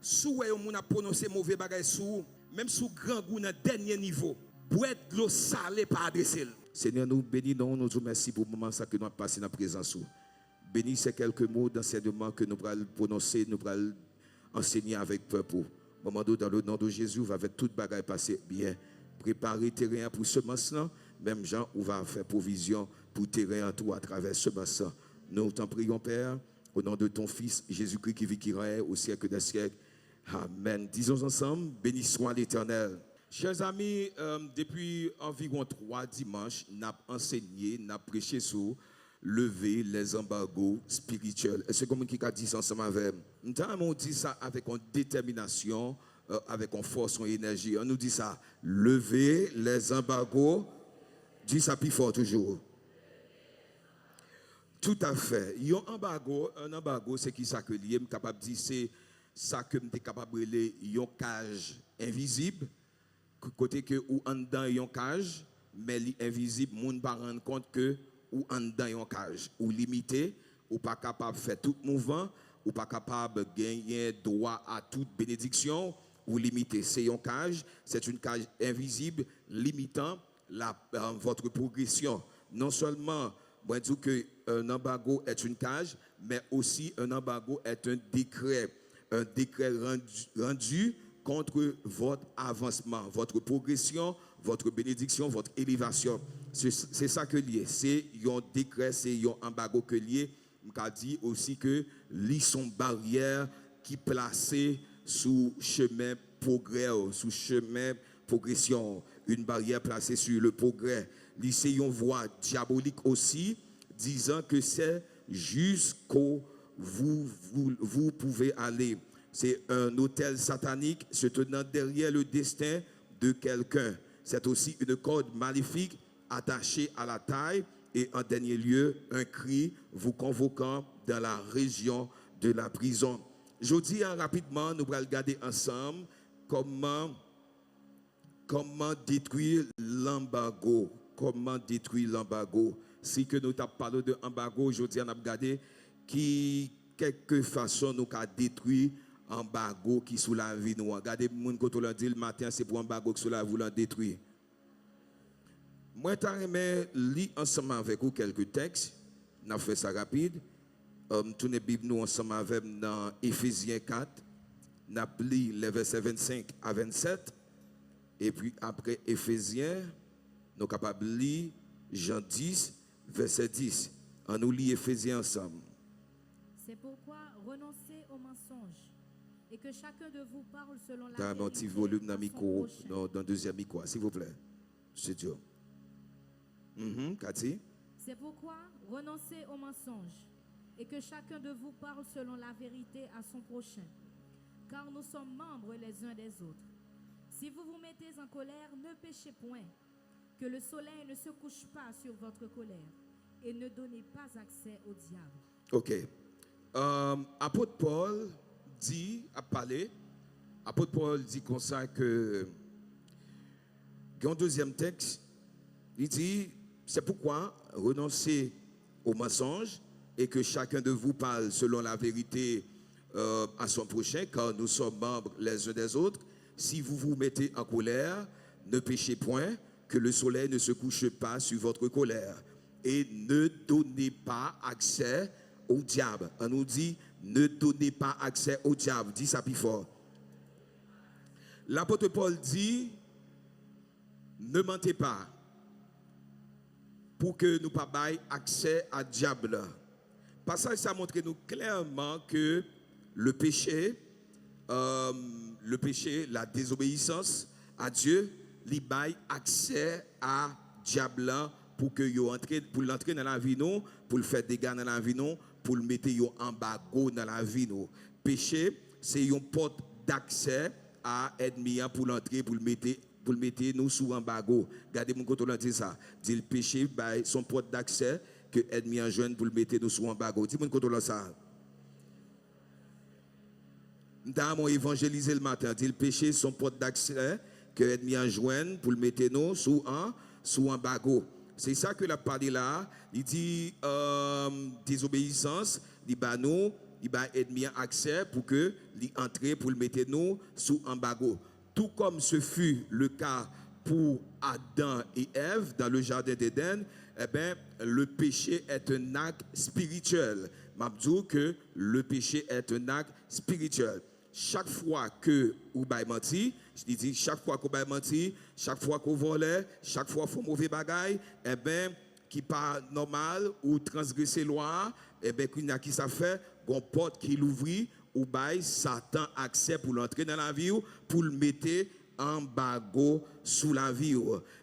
sous on a prononcé mauvais bagage sous, même sous grand goût dans dernier niveau, boire de l'eau salée pas adresser. Seigneur, nous bénissons, nous te remercions pour le moment ça que nous avons passé dans la présence. Bénis ces quelques mots d'enseignement que nous allons prononcer, nous allons enseigner avec peuple. Moment dans le nom de Jésus, va avec toute bagaille passer bien. Préparer terrain pour ce matin, même Jean, on va faire provision pour terrain en tout à travers ce matin. Nous t'en prions, Père, au nom de ton Fils, Jésus-Christ qui vit, qui règne au siècle des siècles. Amen. Disons ensemble, béni soit l'Éternel. Chers amis, depuis environ 3 dimanches, nous avons enseigné, nous avons prêché sur lever les embargos spirituels. Et c'est comme qui a dit ça ensemble avec nous. Nous avons dit ça avec une détermination, avec une force, une énergie. On nous dit ça, lever les embargos. Dis ça plus fort toujours. Tout à fait. Un embargo, c'est qui ça que je suis capable de dire, c'est ça que je suis capable de dire, une cage invisible, côté que ou en dedans une cage, mais l'invisible, on ne peut pas rendre compte que ou en dedans une cage, ou limité, ou pas capable de faire tout mouvement, ou pas capable de gagner droit à toute bénédiction, ou limité. C'est une cage invisible, limitant votre progression. Non seulement, moi, je dis qu'un embargo est une cage, mais aussi un embargo est un décret rendu contre votre avancement, votre progression, votre bénédiction, votre élévation. C'est ça que lié. C'est un décret, c'est un embargo que lié. Je dis aussi que les sont barrières qui placées sous chemin progrès, sous chemin progression, une barrière placée sur le progrès. C'est une voie diabolique aussi, disant que c'est jusqu'où vous pouvez aller. C'est un hôtel satanique se tenant derrière le destin de quelqu'un. C'est aussi une corde maléfique attachée à la taille et en dernier lieu, un cri vous convoquant dans la région de la prison. Je dis rapidement, nous allons regarder ensemble comment détruire l'embargo. Comment détruire l'embargo. Si que nous avons parlé de embargo, aujourd'hui, on a regardé qui, quelque façon, nous avons détruit l'embargo qui sous la vie nous. Regardez, quand on l'a dit le matin, c'est pour l'embargo qui sous la vie nous détruire. Moi, je vais lire ensemble avec vous quelques textes. On a fait ça rapide. Tournez la Bible nous ensemble avec dans Éphésiens 4. On a lu les versets 25 à 27. Et puis après Éphésiens, nous sommes capables de lire Jean 10, verset 10. On nous lit Éphésiens ensemble. C'est pourquoi renoncez aux mensonges et que chacun de vous parle selon la vérité. Dans un petit volume dans micro, dans le deuxième micro, s'il vous plaît. C'est Dieu. Cathy. C'est pourquoi renoncez aux mensonges et que chacun de vous parle selon la vérité à son prochain. Car nous sommes membres les uns des autres. Si vous vous mettez en colère, ne péchez point. Que le soleil ne se couche pas sur votre colère et ne donnez pas accès au diable. Ok. Apôtre Paul dit, à parler, apôtre Paul dit comme ça que, dans le deuxième texte, il dit, c'est pourquoi renoncez aux mensonges et que chacun de vous parle selon la vérité à son prochain, car nous sommes membres les uns des autres. Si vous vous mettez en colère, ne péchez point, que le soleil ne se couche pas sur votre colère. Et ne donnez pas accès au diable. On nous dit, ne donnez pas accès au diable. Dis ça plus fort. L'apôtre Paul dit, ne mentez pas, pour que nous ne pas accès à diable. Passage ça montre nous clairement que le péché, la désobéissance à Dieu, li bail accès à diable pour que yo entre pour l'entrer dans la vie nous, pour le faire dégâts dans la vie nous, pour le mettre yo embargo dans la vie nous. Péché, c'est une porte d'accès à ennemi pour l'entrer pour le mettre nous sous embargo. Regardez mon côté on dit ça. Dit le péché bail son porte d'accès que ennemi en jeune pour le mettre nous sous embargo. Dis mon côté ça. Nous évangélisé le matin, dit le péché son porte d'accès que ennemi en joindre pour le mettre nous sous embargo. C'est ça que la parlé là, il dit désobéissance, il dit bah nous il va ennemi accès pour que l'entrée pour le mettre nous sous embargo. Tout comme ce fut le cas pour Adam et Ève dans le jardin d'Éden, eh bien, le péché est un acte spirituel. Je dis que le péché est un acte spirituel. Chaque fois que vous avez menti, je dis chaque fois que vous avez menti, chaque fois que vous volez, chaque fois que vous faites mauvais bagaille, eh bien, qui pas normal ou transgresser loi, eh bien, qui ça fait, une porte qui l'ouvre ou bail Satan accès pour l'entrer dans la vie pour le mettre en bagot sous la vie.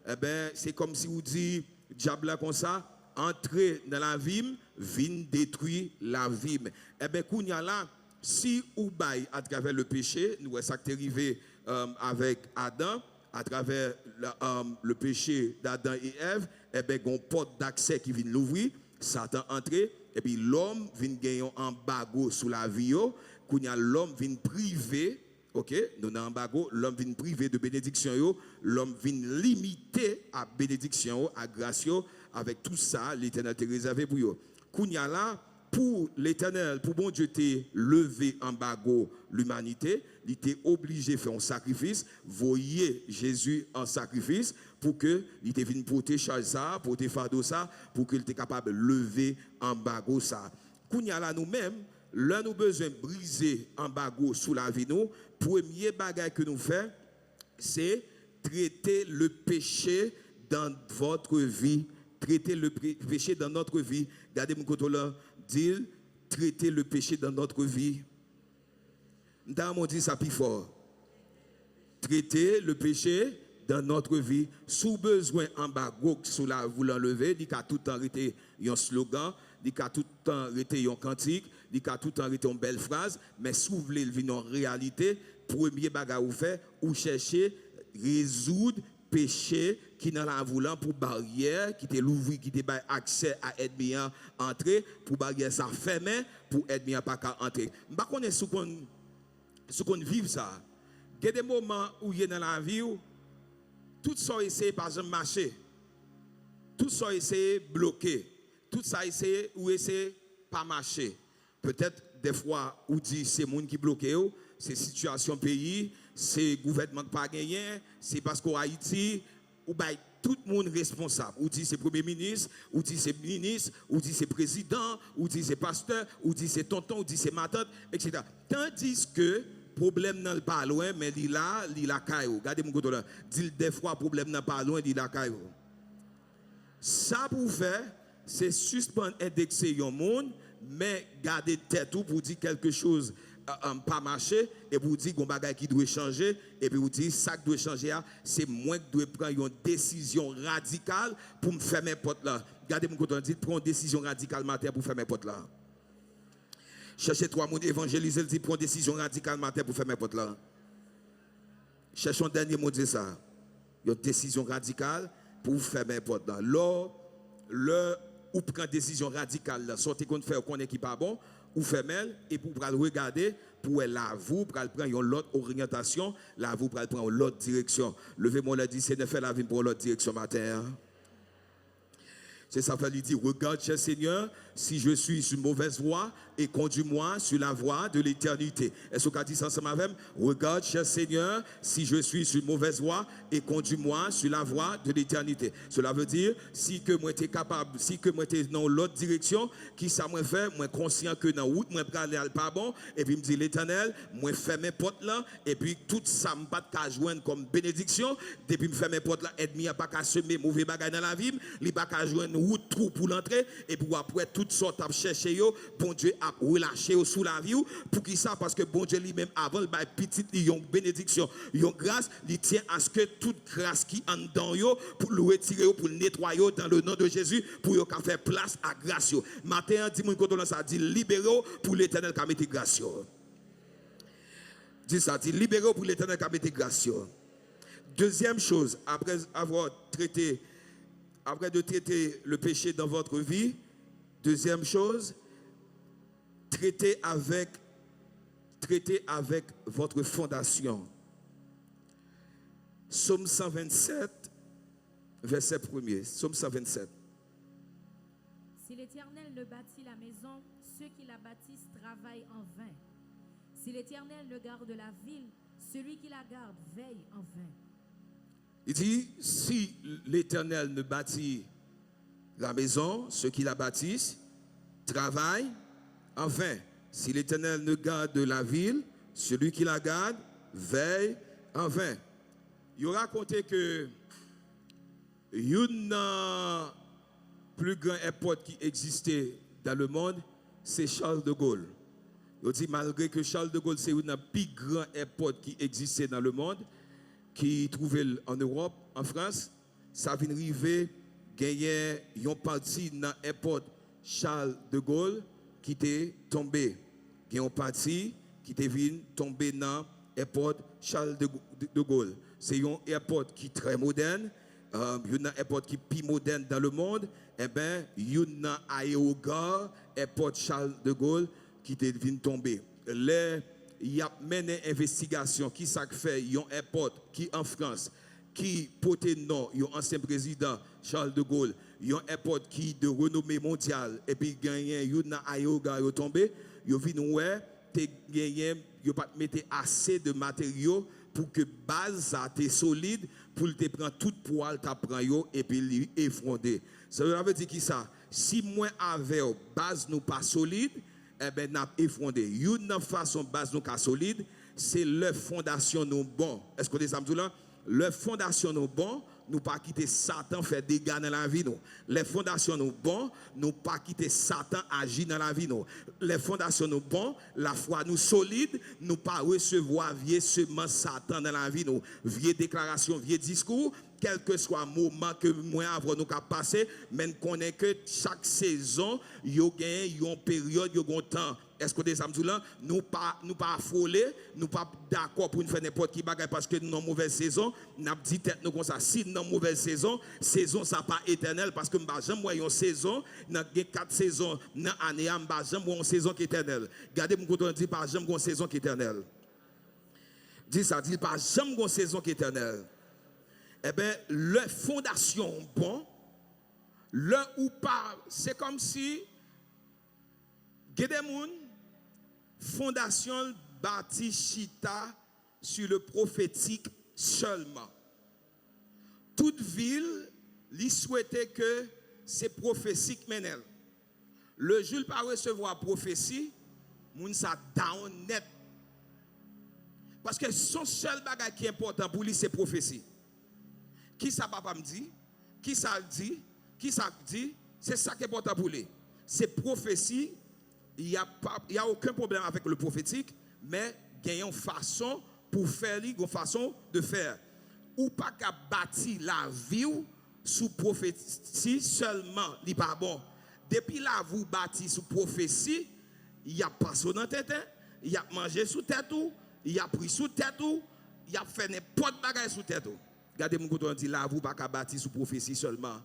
Eh bien, c'est comme si vous dites, diable comme ça, entrer dans la vie, vient détruire la vie. Eh bien, kounya là, si ou bail à travers le péché, nous ça qui est arrivé avec Adam, à travers le péché d'Adam et Ève, eh bien, une porte d'accès qui vient l'ouvrir, Satan entré, et puis l'homme vient gagner un bagot sous la vie, kounya l'homme vient privé. OK, nous avons un bagot, l'homme vient privé de bénédiction, l'homme vient limiter à bénédiction, à grâce, avec tout ça, l'Éternel t'a réservé pour eux. Kounya là, pour l'Éternel, pour bon Dieu t'es levé en bagot l'humanité, il était obligé de faire un sacrifice, voyez Jésus en sacrifice, pour que il était venu porter charge ça, porter fardeau ça, pour qu'il était capable de lever en bagot ça. Kounya là nous-mêmes, là nous besoin de briser en bagot sous la vie nous. Premier bagage que nous faisons, c'est traiter le péché dans votre vie. Traiter le péché dans notre vie. Regardez mon côté là, dit traiter le péché dans notre vie. Nous avons dit ça plus fort. Traiter le péché dans notre vie. Sous besoin en bagot sous la vous l'enlever, il a tout le temps arrêté un slogan, il a tout le temps arrêté un cantique, il a tout le temps arrêté une belle phrase, mais si vous voulez le vivre en réalité, premier bagage vous fait, ou chercher résoudre péché qui dans la voulant pour barrière qui te l'ouvrir qui te bail accès à ennemi entrer pour barrière ça fermer pour ennemi pas qu'à entrer. M'pa connait ce qu'on vive ça. Il y a des moments où il y a dans la vie où tout ça essaie par exemple marcher. Tout ça essaie bloquer. Tout ça essaie ou essaie pas marcher. Peut-être des fois où dit c'est monde qui bloque, c'est situation pays, c'est gouvernement qui pas gagné, c'est parce qu'au Haïti ou bah tout le monde responsable. Ou dit c'est premier ministre, ou dit c'est ministre, ou dit c'est président, ou dit c'est pasteur, ou dit c'est tonton, ou dit c'est ma tante, etc. Tandis que problème n'est pas loin, mais il a caillou. Regardez mon côté là. Dit des fois problème n'est pas loin, il a caillou. Ça pour faire, c'est suspendre indexer yon monde, mais garder tête pour dire quelque chose pas marcher et pour dire qu'on bagage qui doit changer et puis vous dire ça qui doit changer c'est moi qui dois prendre une décision radicale pour me faire mes potes là. Regardez mon côté dit prends une décision radicale matin pour faire mes potes là. Cherchez trois monde évangéliser dit prends une décision radicale matin pour faire mes potes là. Cherchez un dernier mot dire ça. Une décision radicale pour faire mes potes là. Là ou prend décision radicale là, sortez qu'on fait qu'on est qui pas bon ou fait mal et pour regarder pour la vous pour prendre une autre orientation, la vous pour prendre l'autre direction. Levez-moi là dit c'est ne faire la vie pour l'autre direction matin. C'est ça qu'il dit regarde cher Seigneur si je suis sur une mauvaise voie et conduis-moi sur la voie de l'éternité. Est-ce qu'on dit ça ensemble avec moi? Regarde cher Seigneur si je suis sur une mauvaise voie et conduis-moi sur la voie de l'éternité. Cela veut dire si que moi t'es capable, si que moi t'es dans l'autre direction, qui ça moi fait, moi conscient que dans route moi aller pas bon et puis me dit l'Éternel, moi fais mes portes là et puis tout ça me pas qu'à joindre comme bénédiction, depuis me faire mes portes là ennemi a pas qu'à semer mauvais bagages dans la vie, il pas qu'à joindre route trou pour l'entrée et pour après toutes sortes à chercher yo, bon Dieu a relâché sous la vie pour qui ça parce que bon Dieu lui-même avant le petit yon bénédiction, yon grâce, il tient à ce que toute grâce qui en dedans yo pour le retirer pour le nettoyer dans le nom de Jésus pour yo faire place à grâce yo. Matin dit mon côté ça dit libérez pour l'Éternel qui a mis grâce yo. Dit ça dit libérez pour l'Éternel qui a mis grâce yo. Deuxième chose après avoir traité après de traiter le péché dans votre vie, deuxième chose, traitez avec votre fondation. Psaume 127, verset 1er. Psaume 127. Si l'Éternel ne bâtit la maison, ceux qui la bâtissent travaillent en vain. Si l'Éternel ne garde la ville, celui qui la garde veille en vain. Il dit, si l'Éternel ne bâtit la maison, ceux qui la bâtissent travaillent en vain. Si l'Éternel ne garde la ville, celui qui la garde veille en vain. Il raconté que une plus grand airport qui existait dans le monde, c'est Charles de Gaulle. Il dit malgré que Charles de Gaulle c'est une plus grand airport qui existait dans le monde, qui trouvait en Europe, en France, ça vient arriver gagner une partie dans l'airport Charles de Gaulle qui était tombé. Il y a une partie qui était venue tomber dans l'airport Charles de Gaulle. C'est un airport qui est très moderne, un airport qui est plus moderne dans le monde. Eh bien, il y a un aérogare, airport Charles de Gaulle, qui était venu tomber. Il y a mené une investigation qui s'est fait, il y a un airport qui en France, qui porte nom, il y a un ancien président Charles de Gaulle, il y a un airport qui de renommée mondiale, et puis il y a un aérogare qui est tombé, il y a pas mettre assez de matériaux pour que base a été solide pour te prendre toute poil ta prend et puis effondrer. Ça veut dire qui ça? Si moi avec base nous pas solide, eh ben n'a effondré. Une façon base nous pas solide, c'est le fondation nous bon. Est-ce que vous avez là? Le fondation nous bon, nous pas quitter Satan faire dégâts dans la vie nous. Les fondations nous bon, nous pas quitter Satan agir dans la vie nous. Les fondations nous bon, la foi nous solide, nous pas recevoir vieux semences Satan dans la vie nous. Vieux déclaration, vieux discours, quel que soit le moment que moi avant nous qu'a passé, mais nous connaissons que chaque saison, il y a une période, il y a un temps. Est-ce que des amis là, nous pas affolés, nous pas d'accord pour nous faire n'importe qui bagaille parce que nous sommes en mauvaise saison, n'a dit tête nous comme ça. Si nous sommes en mauvaise saison, saison ça pas éternel parce que m'ba jamais moi une saison, dans 4 saisons dans année, m'ba jamais une saison qui est éternelle. Regardez mon côté dit pas jamais une saison qui est éternelle. Dit ça dit pas jamais une saison qui est éternelle. Eh bien, le fondation bon, le ou pas, c'est comme si Gédémoun, fondation bâti chita sur le prophétique seulement. Toute ville lui souhaitait que c'est prophétique menel. Le jour pas recevoir prophétie, moun sa down net. Parce que son seul bagage qui est important pour lui c'est prophétie. Qui ça papa me dit? Qui ça dit? Qui ça dit? C'est ça qui est important pour lui. C'est prophétie. Il n'y a aucun problème avec le prophétique, mais il y a une façon pour faire, une façon de faire. Ou pas qu'à bâtir la vie sous prophétie seulement, il n'est pas bon. Depuis là, vous bâtissez sous prophétie, il y a passé dans tête, il y a mangé sous tête, il y a pris sous tête, il y a fait n'importe quoi bagage sous tête. Regardez mon côté, on dit là, vous pas qu'à bâtir sous prophétie seulement.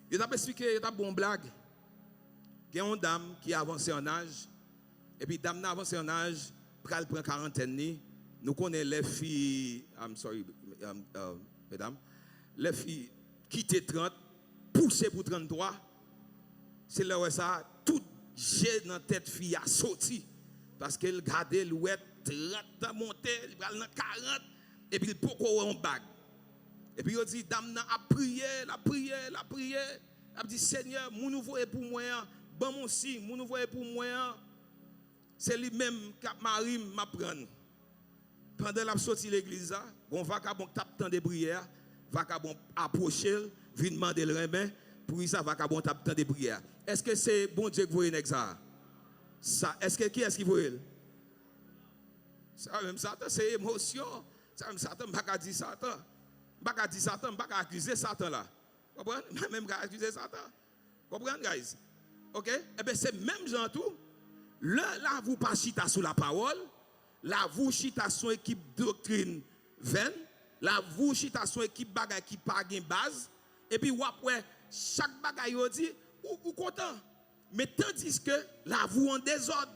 Il a expliqué, il a bon blague. Il y a une dame qui a avancé en âge, et puis dame a avancé en âge, elle prend quarantaine. Nous connaissons les filles, mesdames, les filles qui étaient 30, poussées pour 33. C'est là où ça, tout jet dans tête fille a sorti. Parce qu'elle gardait l'ouette 30 monté, elle va dans 40, et puis il peut avoir un bague. Et puis il dit, dame a prié, la prié. Elle a dit, Seigneur, mon nouveau est pour moi. Bon mon signe, mon nouveau est pour moi. C'est lui-même qui Marie m'apprend. Pendant la sortie de l'église, on va taper dans des prières, va approcher, vient demander le remet, pour ça va taper dans des prières. Est-ce que c'est bon Dieu que vous voyez ça? Est-ce que qui est-ce qui voit? Ça même Satan, c'est émotion. Ça même Satan, pas dire Satan. Pas dire Satan, pas accuser Satan là. Comprenez? Même pas accuser Satan. Comprenez, guys? OK? Eh bien, c'est même genre tout. Là, vous pas chita sous la parole. Là, vous chita sur équipe doctrine vaine. Là, vous chita sur équipe bagay qui pas gain base. Et puis, après, chaque bagay vous dit, ou content. Mais tandis que là, vous en désordre.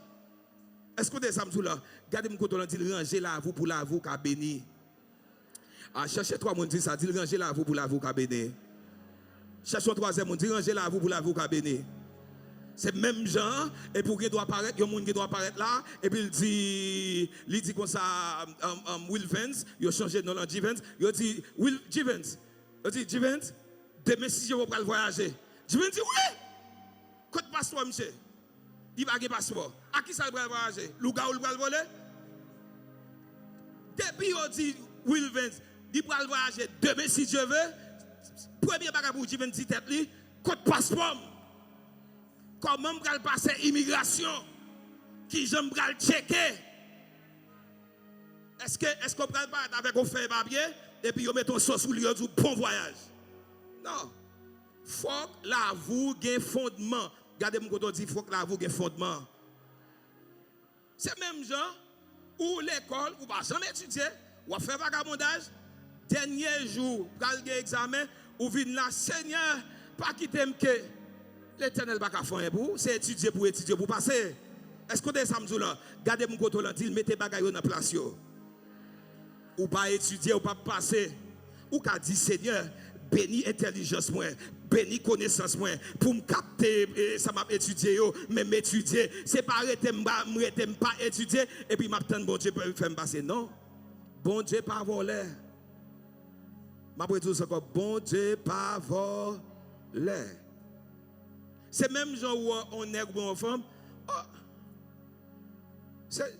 Est-ce que vous êtes samedi là? Regardez mon côté, on dit ranger là, vous pour la vous qui béni. Ah, cherchez trois monde dit ça, dit ranger là, vous pour la vous qui béni. Cherchez troisième monde dit ranger là, vous pour la vous qui béni. C'est même genre, et pour qu'il doit apparaître, il y a un monde qui doit apparaître là, et puis il dit comme ça, Will Vance, il a changé de nom en G. Vance, il dit, Will G. Vance, il dit, G. Vance, demain si je vais pas voyager. G. Vance dit, oui, côté passeport, monsieur. Il va gagner passeport. À qui ça va voyager? Louga ou le voler? Depuis il dit, Will Vance, il va voyager demain si je veux, premier bagage pour G. Vance dit, côté passeport. Comment je vais passer immigration? Qui je vais checker? Est-ce qu'on va pas avec un fait papier et puis on met ton sauce ou lieu du bon voyage? Non. Faut que la vous ait fondement. Regardez-moi quand on dit faut que la vous ait fondement. C'est même genre où l'école, ou pas jamais étudier, ou faire vagabondage, dernier jour, pour le examen, ou venir là, Seigneur, pas quitter que l'Éternel va faire un bout, c'est étudier pour passer. Est-ce que vous avez ça là? Gardez mon côté là, mettez bagaille dans la place. Ou pas étudier, ou pas passer. Ou qu'a dit Seigneur, bénis intelligence moi, bénis connaissance moi, pour me capter, ça m'a étudié, mais m'étudier, c'est pas arrêter, pas étudier, et puis m'attendre bon Dieu pour faire me passer. Non, bon Dieu pas voler. Ma tout ça comme bon Dieu pas voler. C'est même genre où on est ou une femme. Oh,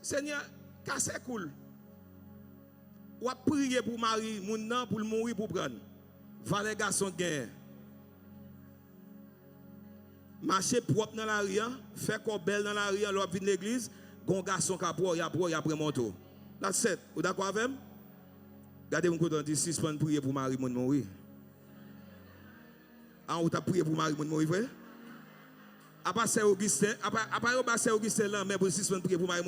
Seigneur, c'est cool. Ou a prier pour Marie, mon nom pour le mourir pour prendre. Va les garçons gain. Marcher propre dans la rue, faire quoi belle dans la rue, l'on vient de l'église, gon garçon qui a pour, il a après manteau. That's it. Vous d'accord avec moi? Regardez mon côté, dit si je prier pour Marie, mon mourir. Ah, on t'a prié pour Marie, mon mourir, vrai? Après c'est Augustin, après c'est Augustin là, mais pour 6 semaines prier pour Marie.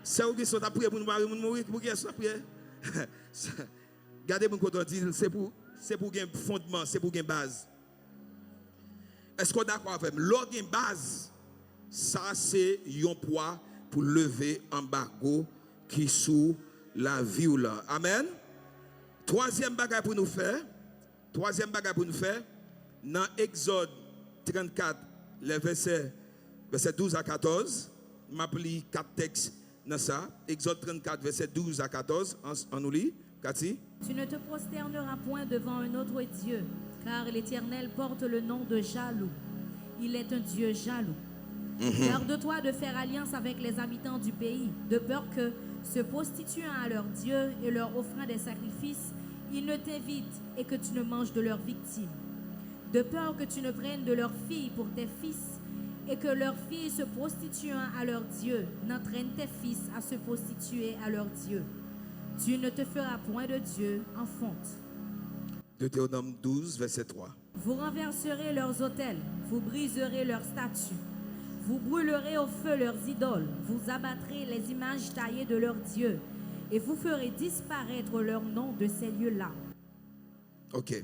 C'est Augustin t'a prié pour Marie mourir, pour qui est-ce prier? Regardez mon côté dit c'est pour un fondement, c'est pour une base. Est-ce qu'on est d'accord avec moi? L'autre une base, ça c'est un poids pour lever embargo qui sous la vie là. Amen. Troisième bagage pour nous faire, dans Exode 34 les versets 12 à 14, je m'appelle 4 textes dans ça. Exode 34, versets 12 à 14, on nous lit. Cathy? Tu ne te prosterneras point devant un autre Dieu, car l'Éternel porte le nom de jaloux. Il est un Dieu jaloux. Garde-toi de faire alliance avec les habitants du pays, de peur que, se prostituant à leur Dieu et leur offrant des sacrifices, ils ne t'invitent et que tu ne manges de leurs victimes. De peur que tu ne prennes de leurs filles pour tes fils, et que leurs filles se prostituant à leur Dieu n'entraînent tes fils à se prostituer à leur Dieu. Tu ne te feras point de Dieu en fonte. Deutéronome 12, verset 3. Vous renverserez leurs autels, vous briserez leurs statues, vous brûlerez au feu leurs idoles, vous abattrez les images taillées de leurs dieux, et vous ferez disparaître leur nom de ces lieux-là. Ok.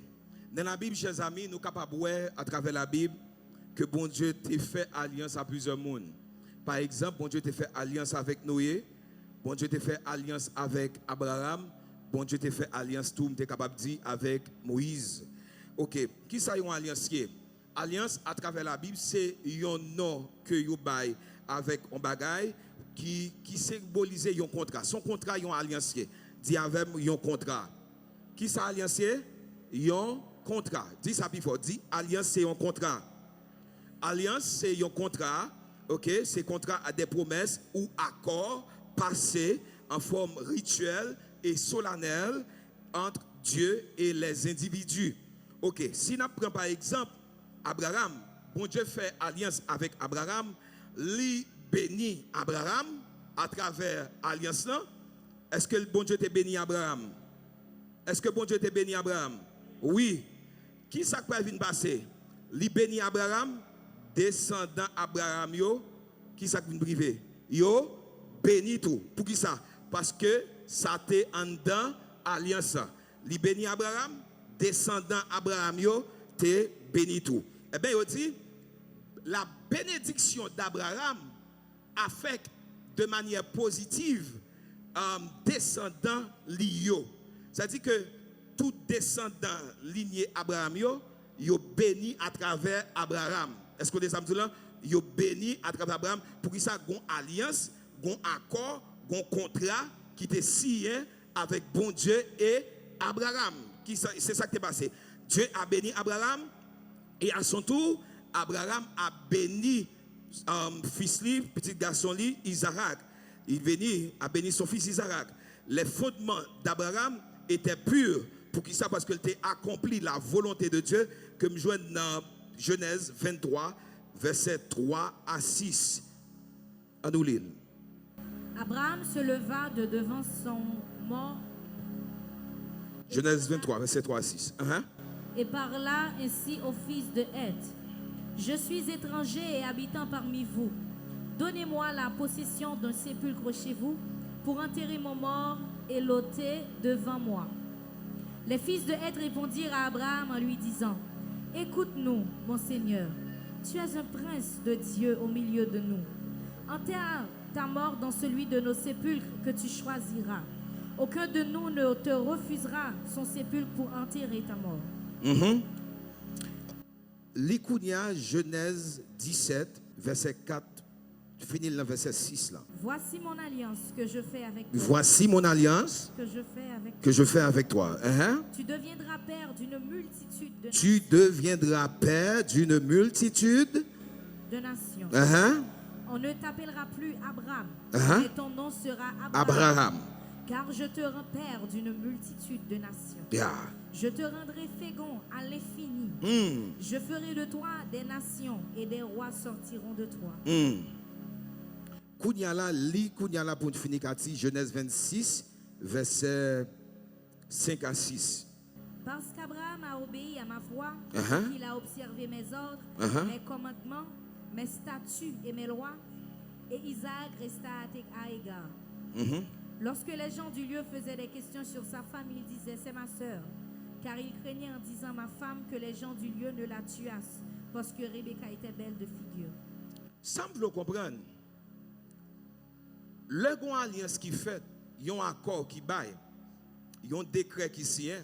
Dans la Bible, chers amis, nous sommes capables de voir à travers la Bible que bon Dieu t'a fait alliance à plusieurs mondes. Par exemple, bon Dieu t'a fait alliance avec Noé, bon Dieu t'a fait alliance avec Abraham, bon Dieu t'a fait alliance, tout le monde est capable de dire, avec Moïse. Ok, qui ça une alliance qui est? Alliance à travers la Bible, c'est un nom que vous bail avec un bagage qui symbolise un contrat. Son contrat, est une alliance. Dit avec un contrat. Qui ça alliance? Un contrat. Dis ça plus fort. Dis alliance, c'est un contrat. Alliance, c'est un contrat. Ok, c'est contrat à des promesses ou accords passés en forme rituelle et solennelle entre Dieu et les individus. Ok, si nous prenons par exemple Abraham, bon Dieu fait alliance avec Abraham, lui bénit Abraham à travers alliance là. Est-ce que le bon Dieu t'a béni Abraham? Est-ce que bon Dieu t'a béni Abraham? Oui. Qui ça peut venir passer? Lui bénit Abraham, descendant Abraham yo, qui ça vient privé? Yo béni tout. Pour qui ça? Parce que ça t'est en dedans alliance. Lui bénit Abraham, descendant Abraham yo, t'es béni tout. Eh bien, il dit, la bénédiction d'Abraham affecte de manière positive descendant Lio. C'est-à-dire que tout descendant ligné Abraham yo béni à travers Abraham. Est-ce que vous avez ça? yo béni à travers Abraham pour qu'il ça gon alliance, gon accord, gon contrat qui était signé avec bon Dieu et Abraham. C'est ça qui est passé. Dieu a béni Abraham et à son tour, Abraham a béni fils lui, petit garçon lui, Isaac. Il a béni son fils Isaac. Les fondements d'Abraham étaient purs. Pour qui ça? Parce qu'il a accompli la volonté de Dieu, comme je vois dans Genèse 23, versets 3 à 6. À nous lire. Abraham se leva de devant son mort. Genèse 23, versets 3 à 6. Et parla ainsi au fils de Heth. Je suis étranger et habitant parmi vous. Donnez-moi la possession d'un sépulcre chez vous pour enterrer mon mort et l'ôter devant moi. Les fils de Heth répondirent à Abraham en lui disant, écoute-nous, mon Seigneur, tu es un prince de Dieu au milieu de nous. Enterre ta mort dans celui de nos sépulcres que tu choisiras. Aucun de nous ne te refusera son sépulcre pour enterrer ta mort. L'Ikounia, Genèse 17, verset 4, finis le verset 6 là. Voici mon alliance que je fais avec toi. Voici mon alliance que je fais avec toi. Tu deviendras père d'une multitude de Tu deviendras père d'une multitude de nations. On ne t'appellera plus Abraham, mais ton nom sera Abraham. Car je te rends père d'une multitude de nations. Je te rendrai fécond à l'infini. Je ferai de toi des nations et des rois sortiront de toi. Kounyala pour finir Genèse 26, verset 5 à 6. Parce qu'Abraham a obéi à ma voix, qu'il a observé mes ordres, mes commandements, mes statuts et mes lois, et Isaac resta à égard. Lorsque les gens du lieu faisaient des questions sur sa femme, il disait, c'est ma sœur. Car il craignait en disant, ma femme, que les gens du lieu ne la tuassent, parce que Rebecca était belle de figure. Ça me comprendre. Le grand alliance qui fait, il y a un accord qui baille, il y a un décret qui signe,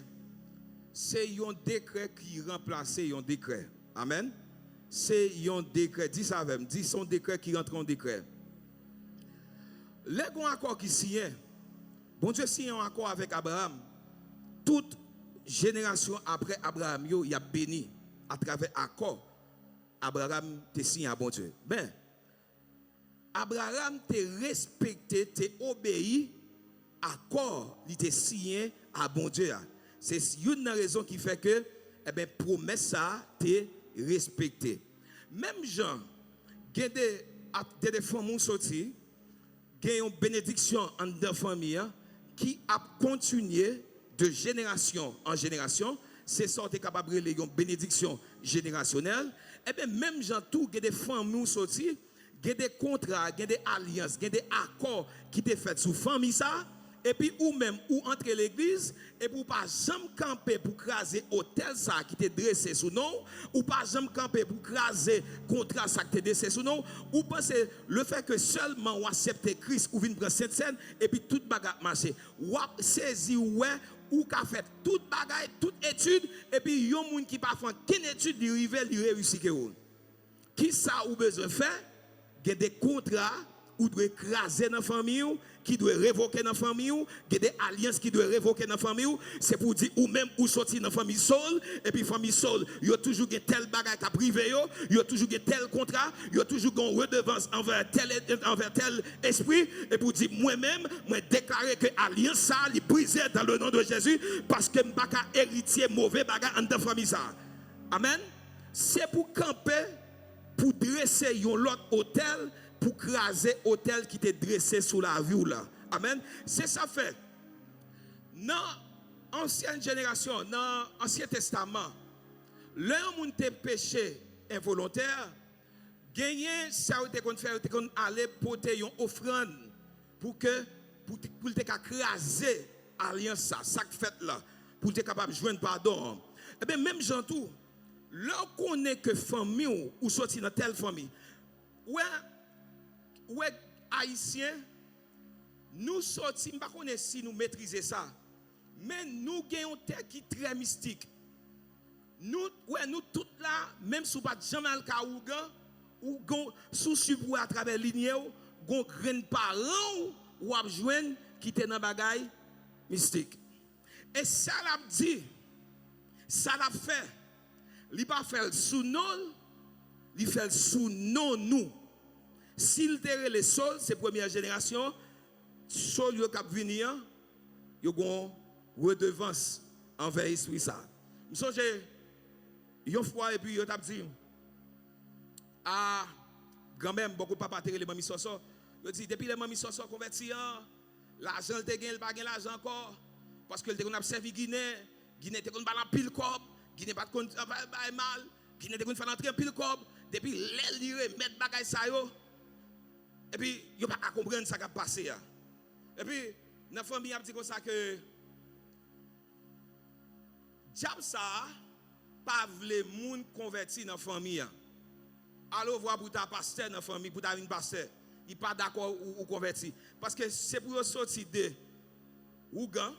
c'est un décret qui remplace un décret. Amen. C'est un décret, dis ça avec moi, dis son décret qui rentre en décret. Le grand accord qui signe, bon Dieu signe un accord avec Abraham. Toute génération après Abraham, il a béni à travers accord. Abraham te signe à bon Dieu. Ben, Abraham te respecté, te obéi, accord, il te signé à bon Dieu. C'est une raison qui fait que, promesse ça, te respecté. Même Jean, il y a des femmes qui sortent, il y a une bénédiction en deux familles qui a continué de génération en génération. C'est ça qui est capable de une bénédiction générationnelle. Et bien, même Jean, tout, il y a des femmes qui sortent, il y a des contrats, il y a des alliances, il y a des accords qui sont faits sous famille ça. Et puis, ou même, ou entre l'église, et pour pas jamais camper pour craser hôtel ça qui était dressé sous nous, ou pas jamais camper pour craser contrat ça qui était dressé sous nous, ou pensez le fait que seulement on accepte Christ ou vient prendre cette scène, et puis toute bagarre marche. Ou saisi, ouais, ou qu'a fait toute bagarre, toute étude, et puis yon moun qui pas fait qu'une étude, il réussit. Qui ça ou besoin faire? Il y a des contrats ou doit écraser dans la famille, qui doit révoquer dans la famille, il y a des alliances qui doivent révoquer dans la famille, c'est pour dire ou même ou sortir dans la famille Saul, et puis famille Saul, il y a toujours tel bagage à privé, il y a toujours tel contrat, il y a toujours une redevance envers tel esprit, et pour dire moi-même, moi déclarer que l'alliance ça, il brisé dans le nom de Jésus, parce que je ne suis pas héritier mauvais bagage dans la famille ça. Amen. C'est pour camper, pour dresser un autre hôtel, pour craser hôtel qui était dressé sous la vue là. Amen. C'est ça fait. Dans l'ancienne génération, dans l'Ancien Testament, l'un moun te péché involontaire, gagner ça ou te kon faire, te kon aller porter une offrande pour te craser alliance ça fait là, pour te capable joindre pardon. Et bien même Jean tout, là qu'on est que famille ou sorti dans telle famille. Ouais, haïtiens, nous sortis, je ne sais pas si nous maîtrisons ça, mais nous avons un terre qui est très mystique. Nous tous là, même si nous ne sommes pas jamais al Kaouga, ou sous support à travers ligne gon grain parent ou a joindre qui était dans bagaille mystique. Et ça l'a dit, ça l'a fait. Il pas fait sous non, il fait sous non nous. S'il terre les sols, c'est première génération, sol yo k'ap venir, yo gon redevance envers l'esprit ça. Je songe une fois et puis yo t'a dit ah quand même beaucoup papa terre les mamies soso, yo dit depuis les mamies soso converti l'argent te gagne pas gagne l'argent encore parce que le te a servi Guinée te kon ba pile cob, Guinée pas kon mal, Guinée te kon faire entrer pile cob depuis l'aile li remettre bagay ça yo. Et puis yo pas comprendre ça qui a passé. Et puis dans la famille a dit comme ça que diable ça pas vle moun converti dans la famille. Alors voir pour ta pasteur dans la famille, pour ta une pasteur, il pas d'accord ou converti parce que c'est pour sortir de Ougan,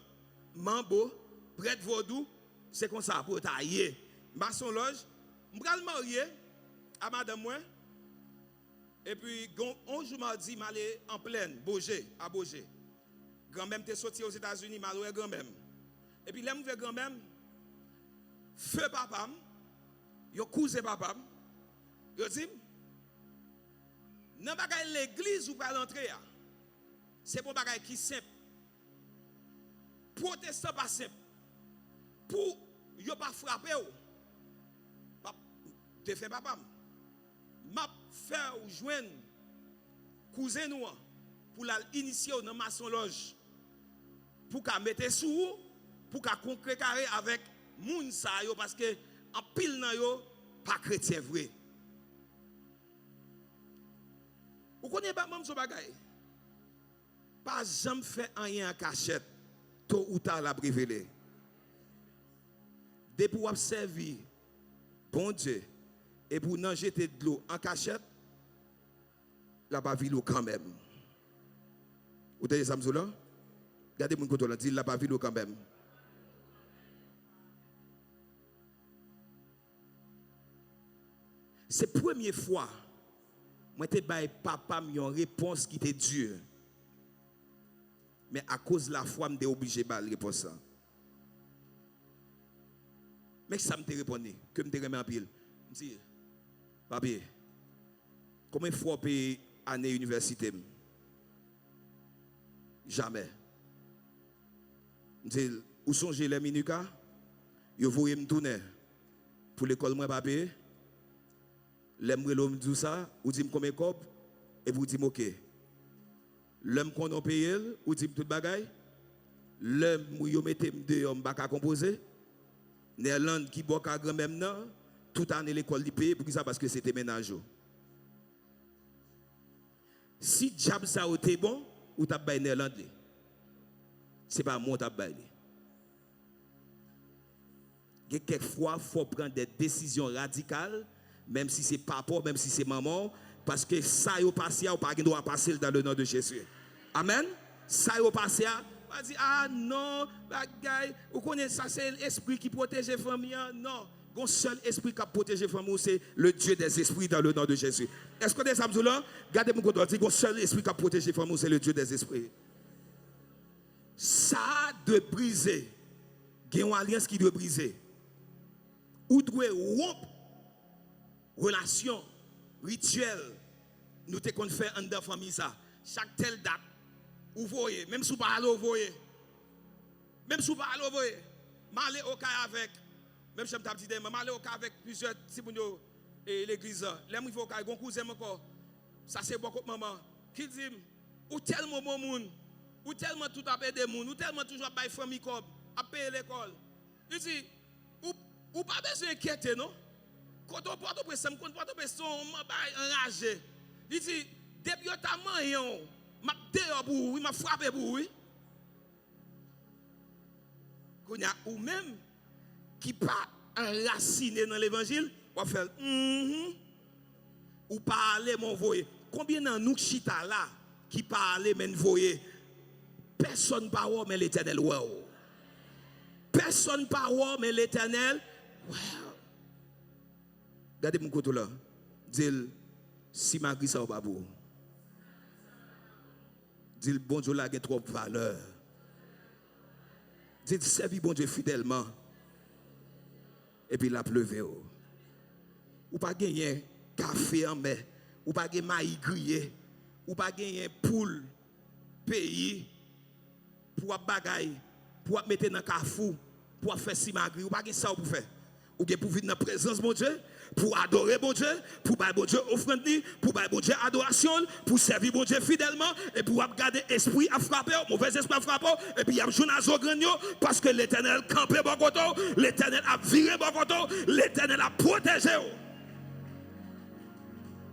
Mambo, prêtre Vaudou, c'est comme ça pour tailler. Maçon loge, m'bral marié à madame moi. Et puis un jour mardi, m'allé en pleine Beaugé, à Beaugé. Grand-mère t'est sorti aux États-Unis, m'allé grand-mère. Et puis là me grand-mère feu papa, yo cousin papa. Yo dit nan bagay l'église ou pas l'entrée. C'est pour bagay qui simple. Protestant pas simple. Pour yo pas frapper ou. Te fait papa. M'a fait ou joindre cousin nous pour l'initier dans maçon loge. Pour qu'a mettre sous pour qu'a concrétiser avec moun sa yo parce que en pile nan yo pas chrétien vrai. Vous connaissez pas même ce bagay? Pas jamais fait rien en cachette. Tôt ou tard la révélé. Depuis vous observer bon Dieu et pour n'en jeter de l'eau en cachette, la pas vu l'eau quand même. Vous avez ça là? Regardez mon côté là, dit la pas vu l'eau quand même. C'est la première fois moi te bail papa une réponse qui était Dieu. Mais à cause de la foi, je suis obligé de la réponse. Mais ça me répondait, que je me remet en pile. Je dis, papi, combien de fois payer année université? Jamais. Je dis, où sont les minutes? Vous voyez me tourner pour l'école, moi, papi. L'aimerait l'homme dit ça, ou dit combien de cop, et vous dites ok. L'homme qu'on a payé, ou dit tout bagaille. L'homme où vous mettez deux hommes à composer. Néerlande qui boit à grand même non, toute année l'école dit paye, pour ça parce que c'était ménage. Si job ça était bon, ou t'as baillé néerlandais. C'est pas moi t'as baillé. Quelquefois, il faut prendre des décisions radicales. Même si c'est papa, même si c'est maman, parce que ça y est passé, on ne doit pas passer dans le nom de Jésus. Amen. Ça y est passé, on va dire, ah non, bagaille, vous connaissez ça, c'est l'esprit qui protège les familles. Non, le seul esprit qui protège les familles, c'est le Dieu des esprits dans le nom de Jésus. Est-ce que vous avez ça, là? Regardez mon côté, le seul esprit qui protège les familles, c'est le Dieu des esprits. Ça doit briser. Il y a une alliance qui doit briser. Ou doit rompre. Relation, rituel, nous te qu'on fait en dans famille ça. Chaque telle date, vous voyez, même si vous parlez, vous voyez. Même si vous parlez, vous voyez. M'aller au cas avec, même si je t'ai dit, m'aller au cas avec plusieurs tibounos et l'église. Là, il faut qu'il y ait un cousin encore. Ça, c'est beaucoup de maman. Qui dit, ou tellement bon monde, ou tellement tout à payer des monde, ou tellement toujours à payer famille comme, à payer l'école. Il dit, ou pas besoin d'inquiéter, non? Quand on porte au pression, quand on porte au pression, on m'a enragé. Il dit, depuis que tu as mangé, m'a dehors pour vous, m'a frappé pour vous. Quand il y a ou même qui pas enraciné dans l'évangile, on fait ou parler mon voyer. Combien de nous chita là qui parlent mais voyer? Personne pas voir mais l'Éternel wow. Personne pas voir mais l'Éternel wow. Regardez mon côté là. Dit Si Marie ça pas pour. Dis le bon Dieu là a trop de valeur. Dis servi bon Dieu fidèlement. Et puis la pleuvé. Ou pas gagner café en mer, ou pas gagner maïs grillé, ou pas gagner poule pays pour bagaille, pour mettre dans carrefour, pour faire simagri, ou pas gagner ça pour faire. Ou bien pour vivre dans la présence de mon Dieu, pour adorer mon Dieu, pour bailler mon Dieu offrande, pour bailler mon Dieu adoration, pour servir mon Dieu fidèlement, et pour garder esprit à frapper, mauvais esprit à frapper, et puis il y a un journal parce que l'Éternel campé bon côté, l'Éternel a viré bon côté, l'Éternel a protégé.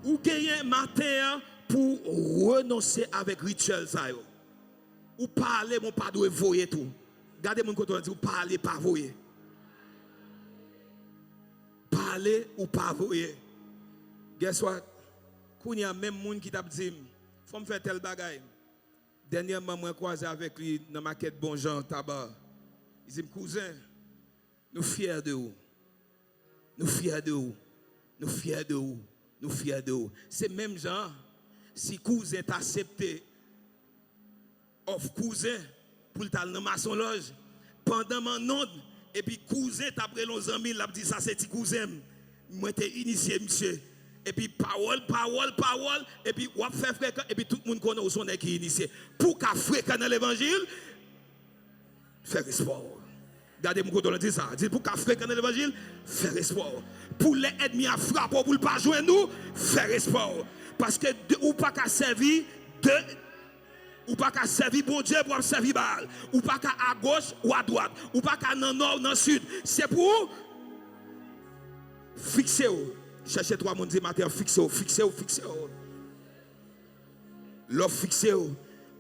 Ou gagner matin pour renoncer avec rituel ça yo. Ou parler mon pas doit voyer tout. Regardez mon côté dit ou parler pas voyer. Parler ou pas voyer. Guess what? Quand il y a même monde qui t'a dit faut me faire tel bagaille. Dernièrement moi croisé avec lui dans maquette Bon Jean tabac. Il dit cousin, nous fiers de vous. Nous fiers de vous. Nous fiers de vous. Nous fiers de vous. C'est même genre, si cousin t'a accepté, off cousin, pour le tal dans maçon loge, pendant mon onde, et puis cousin t'a pris nos amis, l'a dit ça c'est petit cousin, moi t'ai initié monsieur, et puis parole, et puis on fait fréquent, et puis tout le monde connaît où son est qui initié. Pour qu'à fréquenter l'évangile, faire espoir. Regardez mon côté, on dit ça. Dit pour qu'à fréquenter l'évangile, faire espoir. Pour les ennemis à frapper, pour ne pas jouer nous, faire espoir. Parce que ou pas qu'à servir de. Ou pas qu'à servir bon Dieu pour servir Baal. Ou pas qu'à gauche ou à droite. Ou pas qu'à dans le nord ou dans le sud. C'est pour fixer. Cherchez trois monde dit matin, fixer. L'offre fixer.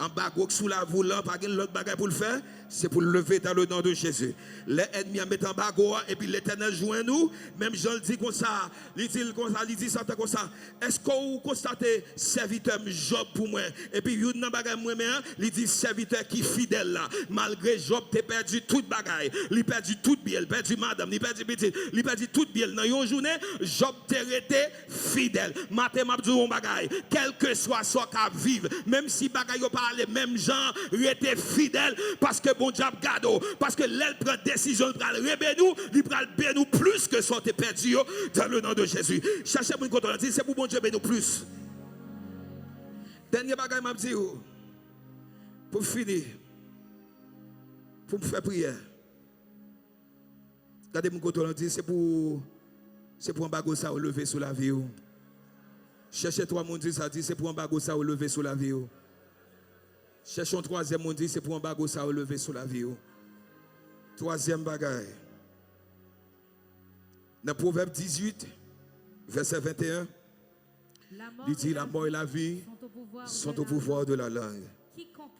En bas, sous la volant, pas l'autre bagage pour le faire, c'est pour le lever dans le nom de Jésus. Les ennemis mettent en bas, et puis l'Éternel joint nous. Même Jean le dit comme ça, il dit ça comme ça. Est-ce que vous constatez serviteur Job pour moi? Et puis, il y a un bagage moi il dit serviteur qui fidèle là. Malgré Job, tu as perdu toute bagaille. Il a perdu toute bien, il a perdu madame, il a perdu petit, il a perdu toute bien. Dans une journée, Job t'a été fidèle. Matin, m'a dit un bagaille. Quel que soit ce qu'a vivre, même si bagaille pas les mêmes gens étaient fidèles parce que bon Dieu garde, parce que l'elle prend décision de rébellir nous, il prend nous plus que soit perdu dans le nom de Jésus. Cherchez mon côté, c'est pour bon Dieu nous plus. Dernier bagage m'a dit pour finir, pour me faire prière. Regardez mon côté, c'est pour un bagage ça lever sous la vie. Cherchez trois monde dit ça dit c'est pour un bagage ça lever sous la vie. Cherchons troisième, on dit c'est pour un bagage ça relever sur la vie. Troisième bagage. Dans Proverbe 18, verset 21, il dit la mort et la vie sont au pouvoir de la langue.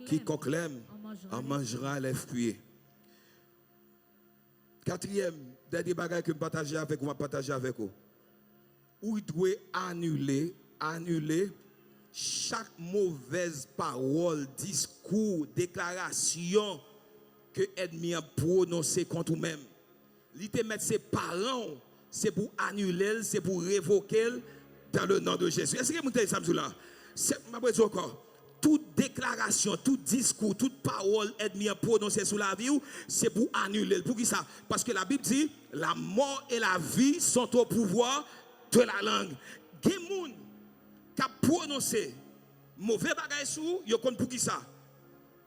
Quiconque l'aime en mangera les fruits. Quatrième, dernier bagage que je partage avec vous, où il doit annuler chaque mauvaise parole, discours, déclaration que l'ennemi a prononcé contre vous-même. Il te met ses parents, c'est pour annuler, c'est pour révoquer dans le nom de Jésus. Est-ce que vous avez ça là? Je encore. Toute déclaration, tout discours, toute parole l'ennemi a prononcé sur la vie, c'est pour annuler. Pour qui ça? Parce que la Bible dit, la mort et la vie sont au pouvoir de la langue. Des gens qui a prononcé mauvais bagay sous, yo kon pour qui ça?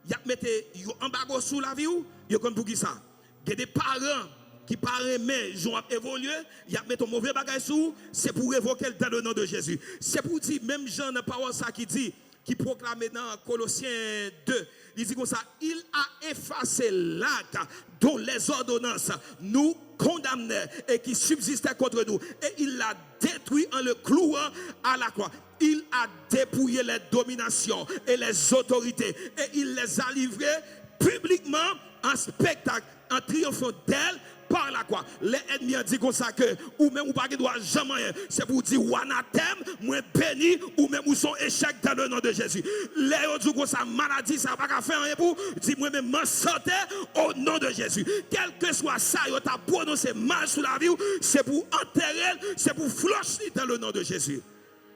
Y a mette yo embargo sous la vie ou yo kon pour qui ça? Il y a des parents qui parlent mais ils ont évolué, y a mette mauvais bagay sous, c'est pour révoquer dans le nom de Jésus. C'est pour dire même Jean dans parole ça qui dit qui proclame dans Colossiens 2, il dit comme ça, il a effacé l'acte dont les ordonnances nous condamnaient et qui subsistaient contre nous. Et il l'a détruit en le clouant à la croix. Il a dépouillé les dominations et les autorités et il les a livrées publiquement en spectacle, en triomphant d'elles par la croix. Les ennemis ont dit comme ça que ou même ou pas qui doit jamais, c'est pour dire ou anathème, moins béni ou même ou son échec dans le nom de Jésus. Les autres disent comme ça maladie ça pas qu'à faire rien pour dire moi même m'en sortir au nom de Jésus. Quel que soit ça, yo t'a prononcé mal sur la vie, c'est pour enterrer, c'est pour flusher dans le nom de Jésus.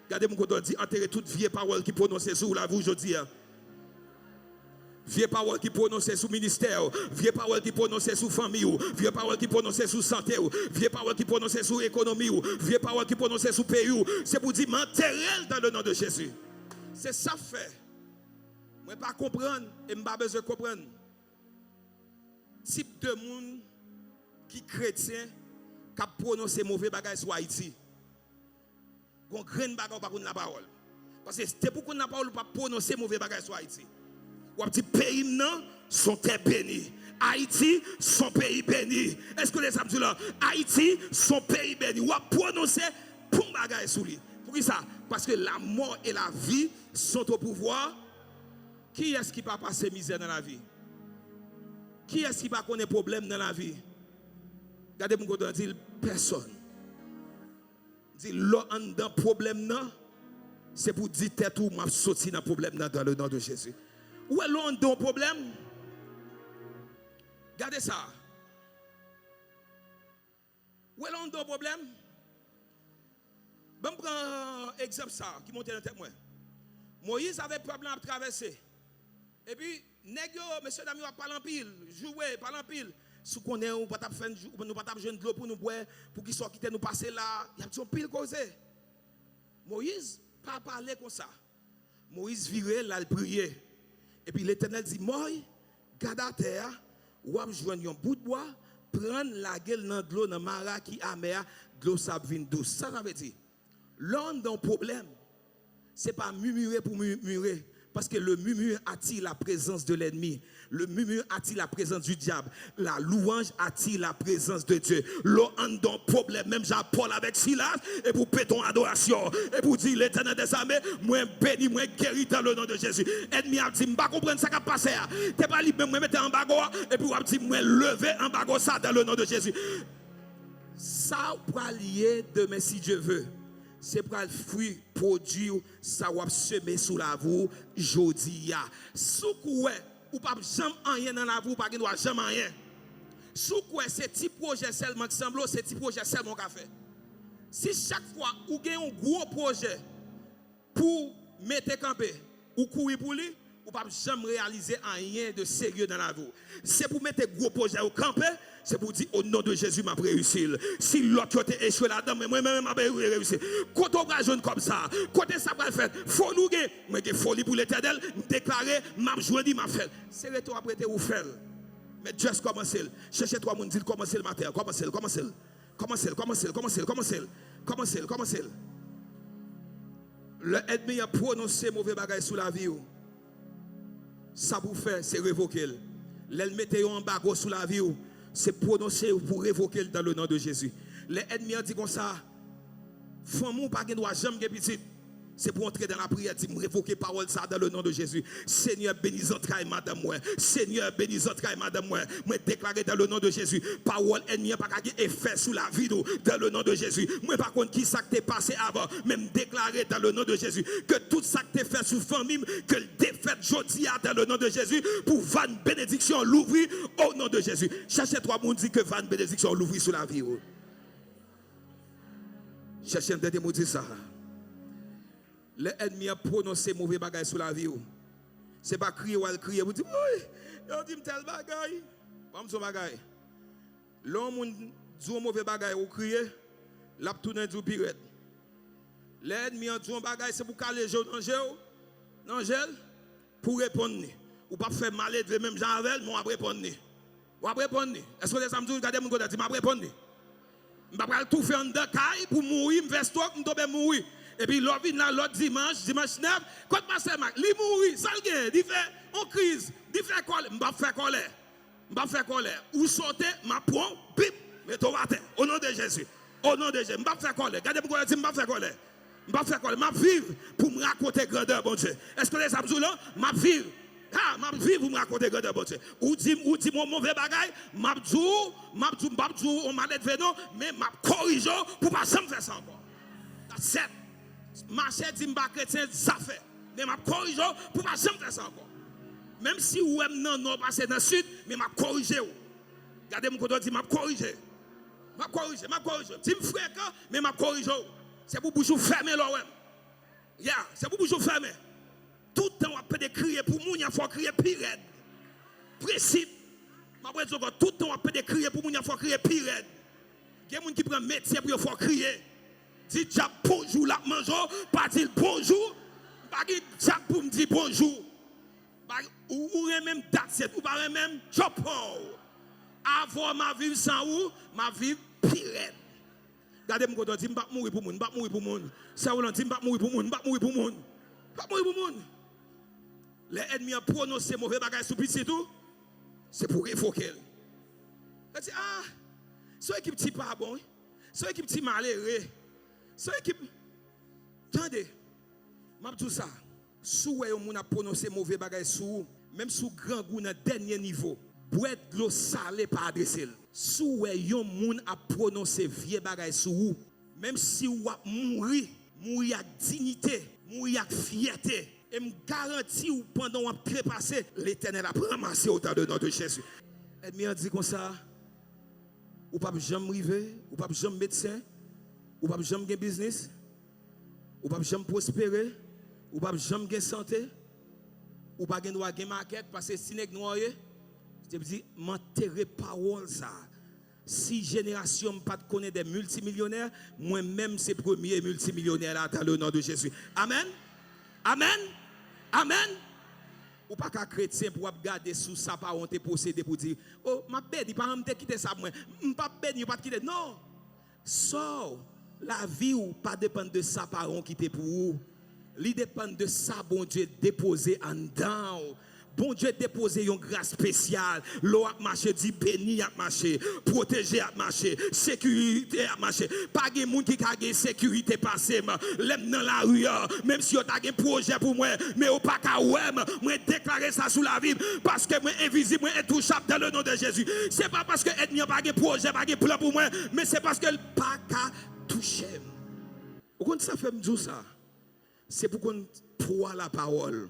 Regardez mon côté, dit enterrer toute vieille parole qui prononce sur la vous aujourd'hui. Vieille parole qui prononce sous ministère, vieille parole qui prononce sous famille, vieille parole qui prononce sous santé, vieille parole qui prononce sous économie, vieille parole qui prononce sous pays. C'est pour dire m'enterrer dans le nom de Jésus. C'est ça fait. Moi pas comprendre et m'pas besoin de comprendre. Type de monde qui chrétien qui a prononcé mauvais bagages sur Haïti. Gon grain bagage pas la parole. Parce que c'était pour qu'on n'a pas prononcer mauvais bagages sur Haïti. Ou un petit pays non sont terre bénie. Haïti son pays béni. Est-ce que les amis là Haïti son pays béni. Ou a prononcer pour bagages sur lui. Pour qui ça? Parce que la mort et la vie sont au pouvoir. Qui est-ce qui va passer misère dans la vie? Qui est-ce qui va connaître problème dans la vie? Regardez mon côté, dit personne. Dit l'on dans problème non, c'est pour dire tête ou m'a sorti dans problème dans le nom de Jésus. Où est l'on dans problème? Regardez ça. Où est l'on dans problème? Je prends un exemple ça qui monte dans la tête moi. Moïse avait problème à traverser. Et puis nèg yo, monsieur dami va parler en pile, jouer, parler en pile. Si on est ou pas t'a faire nous pas t'a jeune de l'eau pour nous boire pour qu'il soit quitter nous passer là, il y a petit pile causé. Moïse pas parler comme ça. Moïse virait là le prier. Et puis l'Éternel dit moi, garde à terre, ou a joindre un bout de bois, prendre la gueule dans de l'eau dans mara qui amer, de l'eau ça vient douce. Ça veut dire l'homme dans problème, c'est pas murmurer pour murmurer. Parce que le murmure attire la présence de l'ennemi. Le murmure attire la présence du diable. La louange attire la présence de Dieu. L'on a un problème, même Jean-Paul avec Silas, et pour péter ton adoration. Et pour dire l'Éternel des armées, moi béni, moi guéri dans le nom de Jésus. Ennemi a dit, je ne comprends pas ce qui a passé. Tu n'es pas libre, moi mettre en bagarre, et puis on dit, moi lever en bagarre ça dans le nom de Jésus. Ça va lier demain si Dieu veut. C'est pour le fruit produit ça va semer sous la vous jodi ya. Sou koué ou pas jamais rien dans la vous pas qu'il doit jamais rien. Sou koué c'est petit projet seulement qui semble c'est petit projet seulement qu'a fait. Si chaque fois ou gagne un gros projet pour mettre campé ou courir pour lui ou pas jamais réaliser rien de sérieux dans la vie. C'est pour mettre gros projet au campé, c'est pour dire au nom de Jésus m'a réussi. Si l'autre côté échoué là-dedans, mais moi-même m'a réussi. Quand on va jeune comme ça, côté ça va faire, faut nous gagner, mais que folie pour l'Éternel, déclarer m'a joué dit m'a fait. C'est le toi prêter ou faire. Mais juste commencer. Cherchez toi mon dit commencer le matin, commencer. Le ennemi a prononcé mauvais bagages sur la vie. Ça vous fait, c'est révoquer. Les mettez en bagarre sous la vie, c'est prononcer pour révoquer dans le nom de Jésus. Les ennemis ont dit comme ça, femme pas doit jamais get petit. C'est pour entrer dans la prière, dit me révoquer parole ça dans le nom de Jésus. Seigneur bénis entrailles madame moi. Seigneur bénis entrailles madame moi. Moi déclarer dans le nom de Jésus, parole ennemi pas qu'à effet sous la vie dans le nom de Jésus. Moi par contre qui ça t'est passé avant, même déclarer dans le nom de Jésus que tout ça que t'es fait sous famille que le défaite jodi dans le nom de Jésus pour van bénédiction l'ouvrir au nom de Jésus. Cherchez trois monde dit que van bénédiction l'ouvrir sous la vie. Cherchez des mots dire ça. L'ennemi a prononcé mauvais bagages sur la vie. C'est pas crier ou crier. Vous dites, oui, on dit tel bagaille. Pas son bagaille. L'homme dit mauvais bagaille ou crier, l'a tourné du pirate. L'ennemi a dit un bagaille, c'est pour caler les gens dans gel pour répondre. Ou pas faire mal de même gens avec, mais on va répondre. On va répondre. Est-ce que les amis disent, regardez mon côté, je vais répondre. Je vais tout faire en deux cailles pour mourir, je vais stock, je vais mourir. Et puis l'autre dimanche 9, quand pasteur Mac, il mourit, ça le gagne, il fait en crise, il fait colère, je vais faire colère. Ou sauter, je prends, bip, mais tu vas au nom de Jésus. Au nom de Jésus, je vais faire colère. Regardez-moi, je vais faire colère. Je vais faire colère, je vais vivre pour me raconter grandeur, bon Dieu. Est-ce que les amis là, je vais vivre. Je vais vivre pour me raconter grandeur, bon Dieu. Ou dit mon mauvais bagaille, je vais dire, on m'a dit non, mais je vais corriger pour ne pas jamais faire ça encore. C'est marché dit m'ba chrétien ça fait mais m'a corriger pour pas jamais faire ça encore même si ou non passer dans sud mais m'a corriger regardez mon côté dit m'a corriger dit me frère mais m'a corriger c'est pour bouche fermer là C'est pour bouche fermée. Tout le temps, on peut crier pour moun, il faut crier pire. Principe. Tout le temps, on peut crier pour moun, il faut crier pire. Il y a des gens qui prennent métier pour faut crier. Dit Jab bonjour, la mangeons, pas dire bonjour. Pas dire Jab pour me dire bonjour. Ou même date, ou pas même chopo. Avant ma vie sans ou, ma vie pire. Regardez-moi quand on dit, je ne vais pas mourir pour moun, pas mourir pour moun. Ça on dit, je ne vais pas mourir pour moun, pas mourir pour moun. Pas mourir pour moun. Les ennemis ont prononcé mauvais bagages sur petit tout, c'est pour révoquer. On dit, ah, c'est équipe petit pas bon, c'est équipe petit malheureux, c'est équipe. Attendez, je dis ça. Si on a prononcé mauvais bagages sur, même sous grand goût dans dernier niveau, boire de l'eau salée pas adresser. Si on a prononcé vieux bagages sur vous, même si vous mourir avec dignité, mourir avec fierté, et me garantis ou pendant qu'on a trépassé, l'Éternel a ramassé au temps de nom de Jésus. Et me dit comme ça, ou pas jamais arriver, ou pas jamais médecin, ou pas jamais business, ou pas jamais prospérer, ou pas jamais gagner santé, ou pas gagner market parce que si n'est noyé, je te dis m'enterrer parole ça. Si génération pas connaît des multimillionnaires, moi-même c'est premier multimillionnaire là dans le nom de Jésus. Amen. Amen. Amen. Ou pas qu'un chrétien pour garder sous sa parole te posséder pour dire oh m'a béni pas me quitter ça moi pas béni pas quitter non. So la vie ou pas dépend de sa parole qui te pour vous. Il dépend de ça bon Dieu déposé en dedans. Bon Dieu déposé une grâce spéciale. L'eau a marché, dit béni a marché, protégé a marché, sécurité a marché. Pas de monde qui a une sécurité passée. L'aime dans la rue, même si on a un projet pour moi, mais au pas qu'à ouais, moi déclarer ça sous la vie parce que moi invisible, moi intouchable dans le nom de Jésus. C'est pas parce que ennemi n'a pas de projet, pas de plan pour moi, mais c'est parce que pas qu'à toucher. Pourquoi ça fait me dire ça? C'est pour qu'on croit la parole.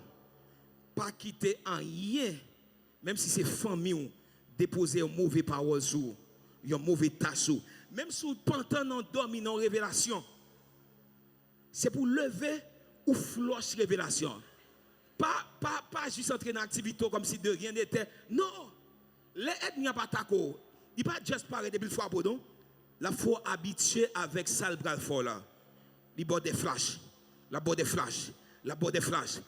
Pas quitter en rien, même si c'est famille, déposer une mauvaise parole sur, une mauvaise tâche sur. Même si vous pensez en dominant révélation, c'est pour lever ou floche révélation. Pas juste entrer dans l'activité comme si de rien n'était. Non, les aides n'y a pas d'accord. Il ne pas juste parler depuis le fois pour nous. La faut habituer avec ça le bras fort là. Il bord des flashs, la bord des flashs, la bord des flashs.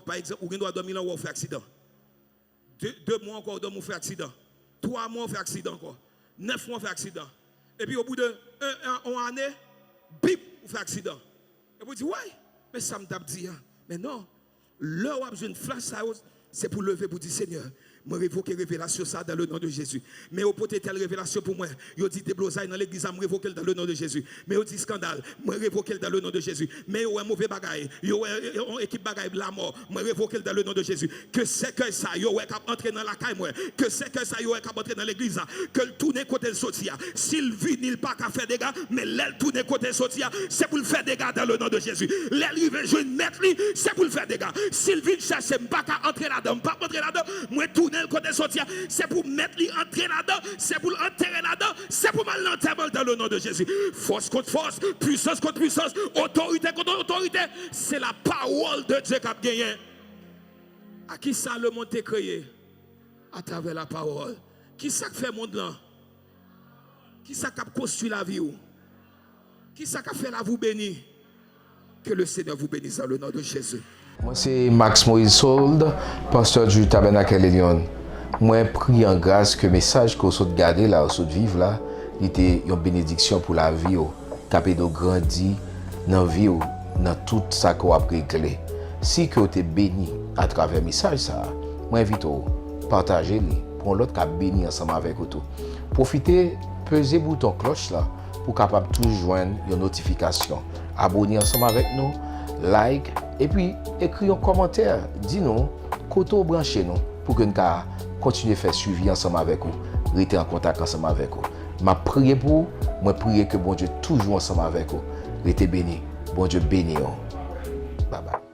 Par exemple, vous doit dormir là où on fait accident. 2 mois encore, on fait accident. 3 mois on fait accident encore. 9 mois on fait accident. Et puis au bout de 1 année, bip, on fait accident. Et vous dites, ouais, mais ça me tape dit. Mais non, là où on a une flash, c'est pour lever pour dire, Seigneur, moi révoquer révélation ça dans le nom de Jésus. Mais au poté telle révélation pour moi, yo dit déblosaille dans l'église, moi révoquer dans le nom de Jésus. Mais au dit scandale, moi révoquer dans le nom de Jésus. Mais yo un mauvais bagaille, yo une équipe bagaille la mort, moi révoquer dans le nom de Jésus. Que c'est que ça yo est capable entrer dans la caille moi, que c'est que ça yo est capable entrer dans l'église, que le tourner côté le sortir. S'il vit il pas qu'à faire des dégâts, mais l'aile tourner côté le sortir, c'est pour le faire des dégâts dans le nom de Jésus. L'aile veut jouer une mettre lui, c'est pour le faire des dégâts. S'il vit chercher pas qu'à entrer là-dedans, pas entrer là-dedans, moi tourner le côté sortir, c'est pour mettre lui entrer là-dedans, c'est pour l'enterrer là-dedans, c'est pour mal l'enterrer dans le nom de Jésus. Force contre force, puissance contre puissance, autorité contre autorité, c'est la parole de Dieu qui a gagné. À qui ça le monde est créé? À travers la parole. Qui ça fait le monde là? Qui ça qui a construit la vie? Qui ça qui a fait la vous bénir? Que le Seigneur vous bénisse dans le nom de Jésus. Moi, c'est Max Moïse Sold, pasteur du Tabernacle Lyon. Moi, prie en grâce que le message que vous avez gardé là, vous avez vivre là, il était une bénédiction pour la vie, capé de grandir dans la vie, dans tout ça que vous avez réglé. Si vous êtes béni à travers le message, moi, invite à partager pour l'autre qui a béni ensemble avec vous. Profitez, pesez le bouton cloche là pour capable toujours joindre une notification. Abonnez ensemble avec nous, like. Et puis, écrivez un commentaire, dis-nous, côté branchez nous pour que nous continuions à faire suivi ensemble avec vous, rester en contact ensemble avec vous. Je prie pour vous, je prie que bon Dieu toujours ensemble avec vous. Restez bénis, bon Dieu béni. Bye bye.